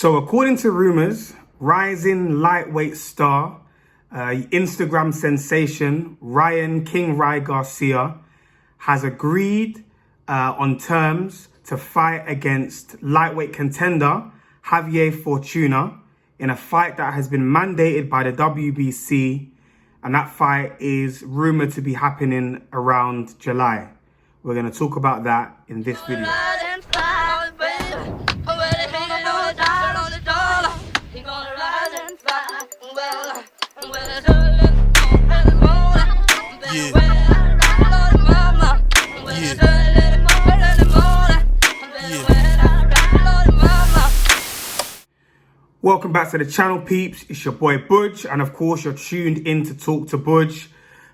So according to rumours, rising lightweight star, Instagram sensation Ryan Garcia has agreed on terms to fight against lightweight contender Javier Fortuna in a fight that has been mandated by the WBC, and that fight is rumoured to be happening around July. We're going to talk about that in this video. Welcome back to the channel, peeps. It's your boy Budge, and of course you're tuned in to Talk to Budge.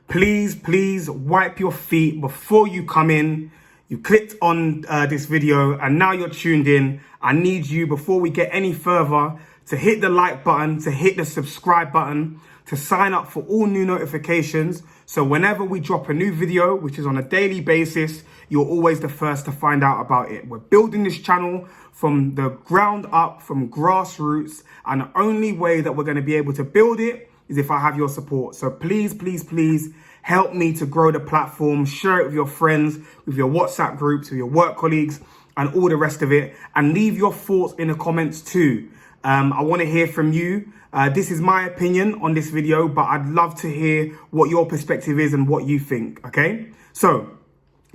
Please wipe your feet before you come in. You clicked on this video and now you're tuned in. I need you, before we get any further, to hit the like button, to hit the subscribe button, to sign up for all new notifications. So whenever we drop a new video, which is on a daily basis, you're always the first to find out about it. We're building this channel from the ground up, from grassroots. And the only way that we're going to be able to build it is if I have your support. So please help me to grow the platform. Share it with your friends, with your WhatsApp groups, with your work colleagues, and all the rest of it. And leave your thoughts in the comments too. I want to hear from you. This is my opinion on this video, but I'd love to hear what your perspective is and what you think, okay? So,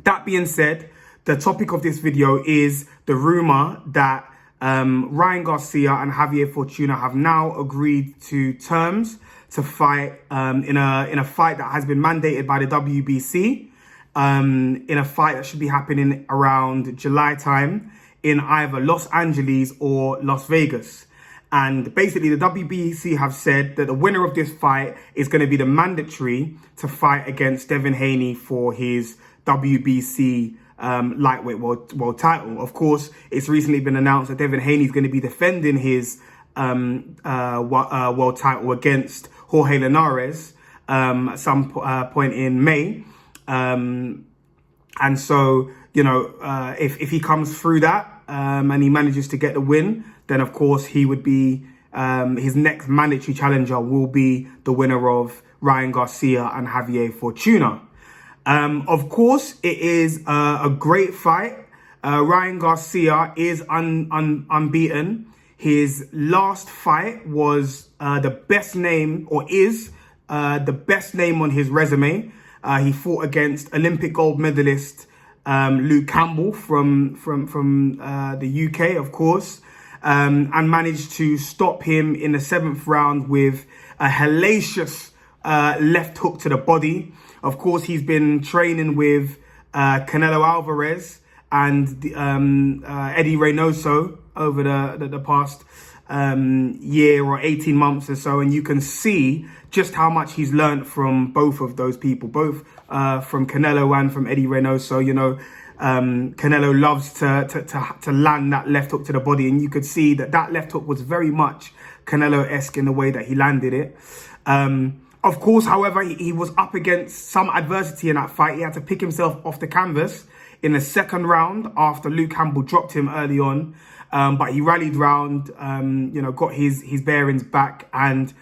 that being said, the topic of this video is the rumor that Ryan Garcia and Javier Fortuna have now agreed to terms to fight in a fight that has been mandated by the WBC, in a fight that should be happening around July time in either Los Angeles or Las Vegas. And basically the WBC have said that the winner of this fight is going to be the mandatory to fight against Devin Haney for his WBC lightweight world title. Of course, it's recently been announced that Devin Haney is going to be defending his world title against Jorge Linares at some point in May. And so, you know, if he comes through that and he manages to get the win, then of course he would be, his next mandatory challenger will be the winner of Ryan Garcia and Javier Fortuna. Of course, it is a great fight. Ryan Garcia is unbeaten. His last fight was the best name, or is the best name on his resume. He fought against Olympic gold medalist Luke Campbell from the UK, of course, and managed to stop him in the 7th round with a hellacious left hook to the body. Of course, he's been training with Canelo Alvarez and Eddie Reynoso over the past year or 18 months or so. And you can see just how much he's learned from both of those people, both from Canelo and from Eddie Reynoso. You know, Canelo loves to land that left hook to the body. And you could see that left hook was very much Canelo-esque in the way that he landed it. Of course, however, he was up against some adversity in that fight. He had to pick himself off the canvas in the 2nd round after Luke Campbell dropped him early on. But he rallied round, you know, got his bearings back and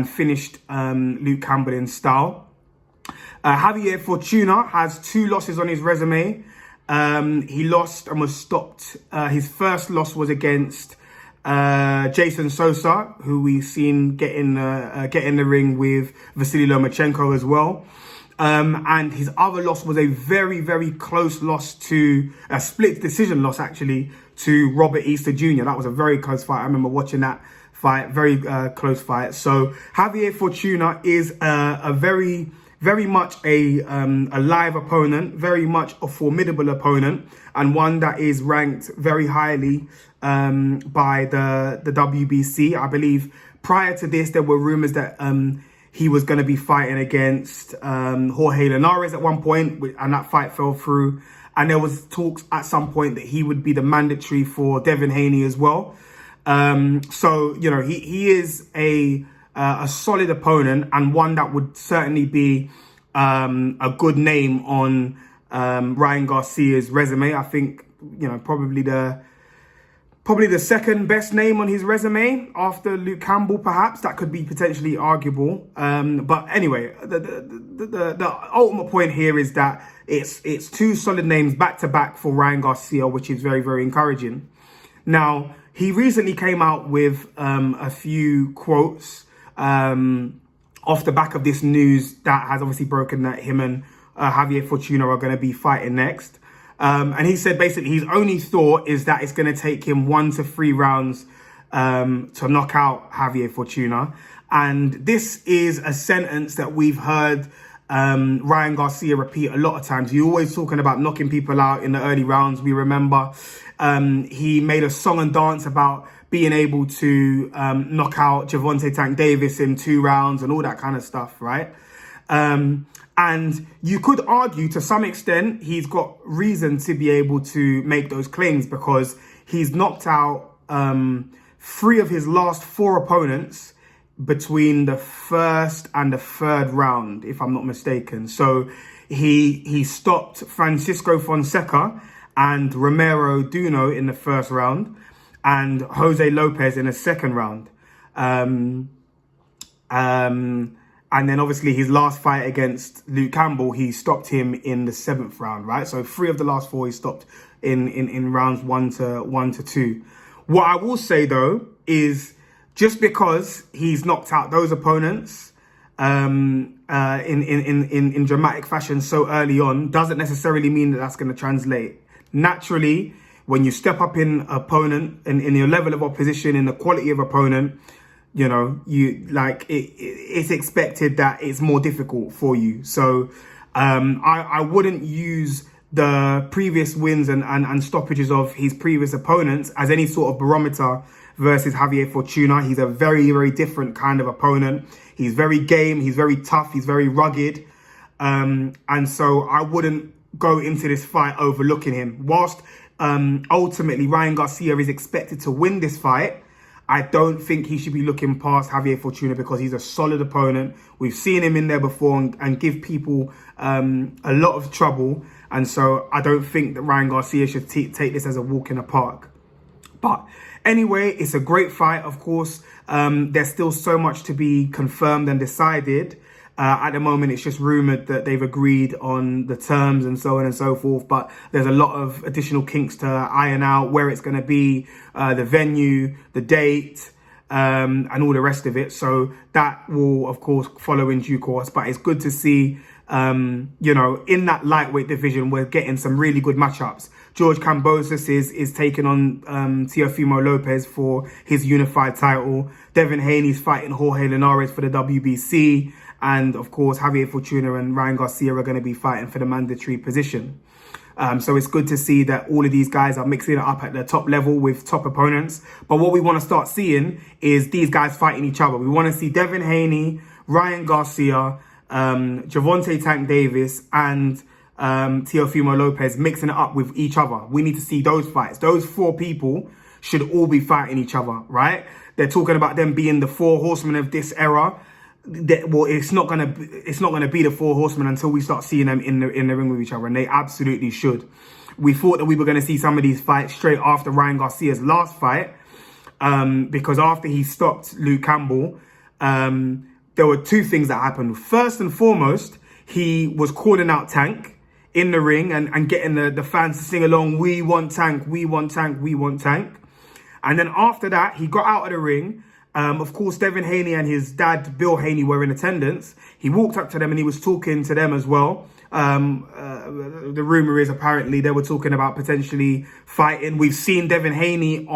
finished Luke Campbell in style. Javier Fortuna has 2 losses on his resume. He lost and was stopped. His first loss was against Jason Sosa, who we've seen get in the ring with Vasily Lomachenko as well. And his other loss was a very close loss to a split decision loss, actually, to Robert Easter Jr. That was a very close fight. I remember watching that fight, very close fight. So Javier Fortuna is a very much a live opponent, very much a formidable opponent, and one that is ranked very highly by the WBC. I believe prior to this, there were rumors that he was going to be fighting against Jorge Linares at one point, and that fight fell through. And there was talks at some point that he would be the mandatory for Devin Haney as well. So, you know, he is a solid opponent, and one that would certainly be a good name on Ryan Garcia's resume. I think, you know, probably Probably the second best name on his resume after Luke Campbell, perhaps. That could be potentially arguable. But anyway, the ultimate point here is that it's two solid names back to back for Ryan Garcia, which is very, very encouraging. Now, he recently came out with a few quotes off the back of this news that has obviously broken that him and Javier Fortuna are going to be fighting next. And he said basically his only thought is that it's going to take him 1 to 3 rounds to knock out Javier Fortuna. And this is a sentence that we've heard Ryan Garcia repeat a lot of times. He's always talking about knocking people out in the early rounds. We remember he made a song and dance about being able to knock out Gervonta Tank Davis in 2 rounds and all that kind of stuff, right? And you could argue to some extent he's got reason to be able to make those claims because he's knocked out 3 of his last 4 opponents between the first and the 3rd round, if I'm not mistaken. So he stopped Francisco Fonseca and Romero Duno in the 1st round and Jose Lopez in the 2nd round. And then obviously his last fight against Luke Campbell, he stopped him in the 7th round, right? So 3 of the last 4 he stopped in rounds 1 to 2. What I will say though is just because he's knocked out those opponents in dramatic fashion so early on doesn't necessarily mean that that's going to translate. Naturally, when you step up in opponent and in your level of opposition, in the quality of opponent, you know, it's expected that it's more difficult for you. So I wouldn't use the previous wins and stoppages of his previous opponents as any sort of barometer versus Javier Fortuna. He's a very, very different kind of opponent. He's very game, he's very tough, he's very rugged. And so I wouldn't go into this fight overlooking him. Whilst ultimately Ryan Garcia is expected to win this fight, I don't think he should be looking past Javier Fortuna because he's a solid opponent. We've seen him in there before and give people a lot of trouble. And so I don't think that Ryan Garcia should take this as a walk in the park. But anyway, it's a great fight, of course. There's still so much to be confirmed and decided. At the moment, it's just rumoured that they've agreed on the terms and so on and so forth. But there's a lot of additional kinks to iron out, where it's going to be, the venue, the date, and all the rest of it. So that will, of course, follow in due course. But it's good to see, you know, in that lightweight division, we're getting some really good matchups. George Kambosos is taking on Teofimo Lopez for his unified title. Devin Haney's fighting Jorge Linares for the WBC. And, of course, Javier Fortuna and Ryan Garcia are going to be fighting for the mandatory position. So it's good to see that all of these guys are mixing it up at the top level with top opponents. But what we want to start seeing is these guys fighting each other. We want to see Devin Haney, Ryan Garcia, Gervonta Tank Davis, and Teofimo Lopez mixing it up with each other. We need to see those fights. Those 4 people should all be fighting each other, right? They're talking about them being the 4 horsemen of this era. Well, it's not gonna be the 4 horsemen until we start seeing them in the ring with each other, and they absolutely should. We thought that we were going to see some of these fights straight after Ryan Garcia's last fight, because after he stopped Luke Campbell, there were 2 things that happened. First and foremost, he was calling out Tank in the ring and getting the fans to sing along, "We want Tank, we want Tank, we want Tank." And then after that, he got out of the ring. Of course, Devin Haney and his dad, Bill Haney, were in attendance. He walked up to them and he was talking to them as well. The rumor is apparently they were talking about potentially fighting. We've seen Devin Haney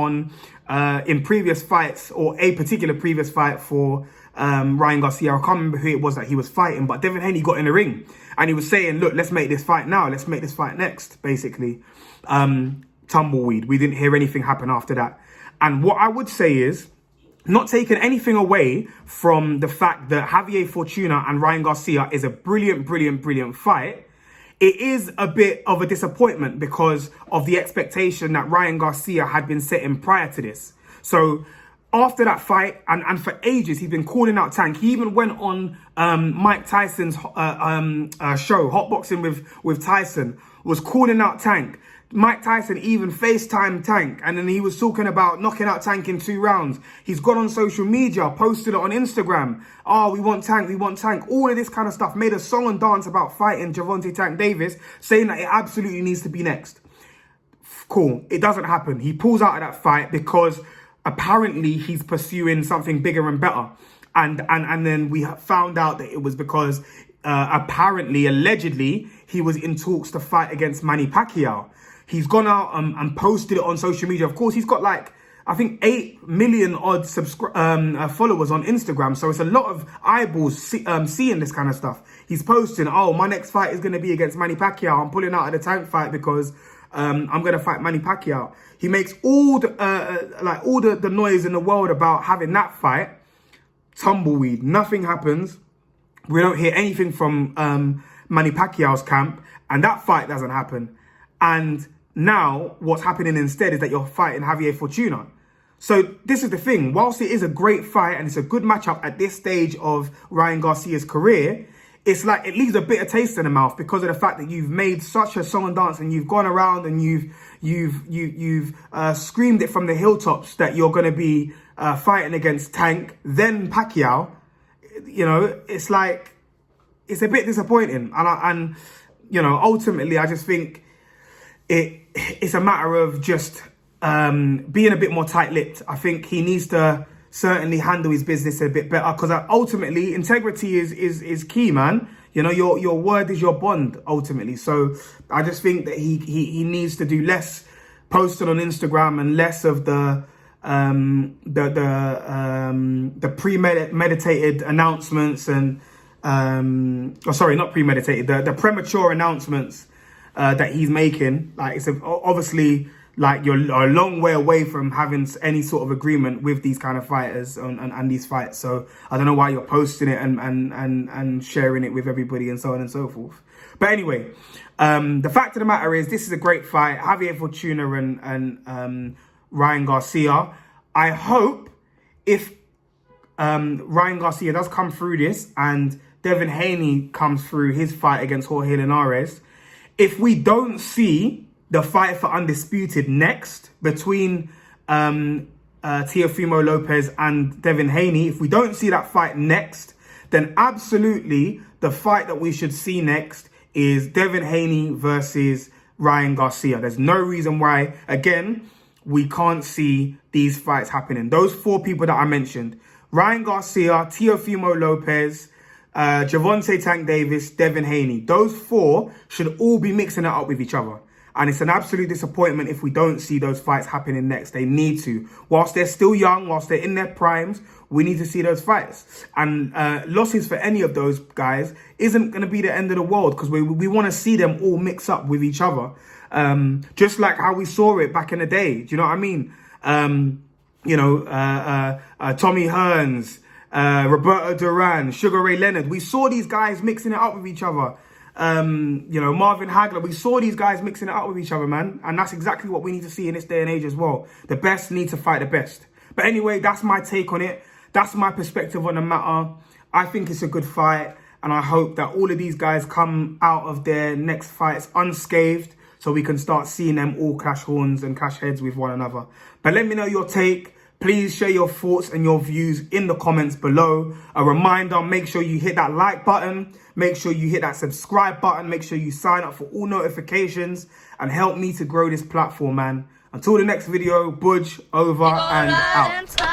in previous fights, or a particular previous fight for Ryan Garcia. I can't remember who it was that he was fighting, but Devin Haney got in the ring and he was saying, "Look, let's make this fight now. Let's make this fight next," basically. Tumbleweed. We didn't hear anything happen after that. And what I would say is, not taking anything away from the fact that Javier Fortuna and Ryan Garcia is a brilliant, brilliant, brilliant fight, it is a bit of a disappointment because of the expectation that Ryan Garcia had been setting prior to this. So after that fight, and for ages, he's been calling out Tank. He even went on Mike Tyson's show, Hot Boxing with Tyson, was calling out Tank. Mike Tyson even FaceTimed Tank, and then he was talking about knocking out Tank in 2 rounds. He's gone on social media, posted it on Instagram. Oh, we want Tank, we want Tank. All of this kind of stuff. Made a song and dance about fighting Gervonta Tank Davis, saying that it absolutely needs to be next. Cool. It doesn't happen. He pulls out of that fight because apparently he's pursuing something bigger and better. And then we found out that it was because apparently, allegedly, he was in talks to fight against Manny Pacquiao. He's gone out and posted it on social media. Of course, he's got like, I think 8 million odd followers on Instagram. So it's a lot of eyeballs seeing this kind of stuff. He's posting, oh, my next fight is going to be against Manny Pacquiao. I'm pulling out of the Tank fight because I'm going to fight Manny Pacquiao. He makes all the noise in the world about having that fight. Tumbleweed. Nothing happens. We don't hear anything from Manny Pacquiao's camp. And that fight doesn't happen. And now what's happening instead is that you're fighting Javier Fortuna. So this is the thing. Whilst it is a great fight and it's a good matchup at this stage of Ryan Garcia's career, it's like it leaves a bitter taste in the mouth because of the fact that you've made such a song and dance and you've gone around and you've screamed it from the hilltops that you're going to be fighting against Tank, then Pacquiao. You know, it's like, it's a bit disappointing. And you know, ultimately, I just think it's a matter of just being a bit more tight-lipped. I think he needs to certainly handle his business a bit better because ultimately integrity is key, man. You know, your word is your bond ultimately. So I just think that he needs to do less posting on Instagram and less of the premeditated announcements and not premeditated, the premature announcements that he's making. Like, it's obviously like you're a long way away from having any sort of agreement with these kind of fighters and these fights. So I don't know why you're posting it and sharing it with everybody and so on and so forth. But anyway, the fact of the matter is this is a great fight. Javier Fortuna and Ryan Garcia. I hope if Ryan Garcia does come through this and Devin Haney comes through his fight against Jorge Linares, if we don't see the fight for Undisputed next between Teofimo Lopez and Devin Haney, if we don't see that fight next, then absolutely the fight that we should see next is Devin Haney versus Ryan Garcia. There's no reason why, again, we can't see these fights happening. Those 4 people that I mentioned, Ryan Garcia, Teofimo Lopez, Gervonta Tank Davis, Devin Haney, those 4 should all be mixing it up with each other. And it's an absolute disappointment if we don't see those fights happening next. They need to. Whilst they're still young, whilst they're in their primes, we need to see those fights. And losses for any of those guys isn't going to be the end of the world because we want to see them all mix up with each other. Just like how we saw it back in the day. Do you know what I mean? Tommy Hearns, Roberto Duran, Sugar Ray Leonard. We saw these guys mixing it up with each other. Marvin Hagler. We saw these guys mixing it up with each other, man. And that's exactly what we need to see in this day and age as well. The best need to fight the best. But anyway, that's my take on it. That's my perspective on the matter. I think it's a good fight. And I hope that all of these guys come out of their next fights unscathed so we can start seeing them all clash horns and clash heads with one another. But let me know your take. Please share your thoughts and your views in the comments below. A reminder, make sure you hit that like button. Make sure you hit that subscribe button. Make sure you sign up for all notifications and help me to grow this platform, man. Until the next video, Budge, over and out.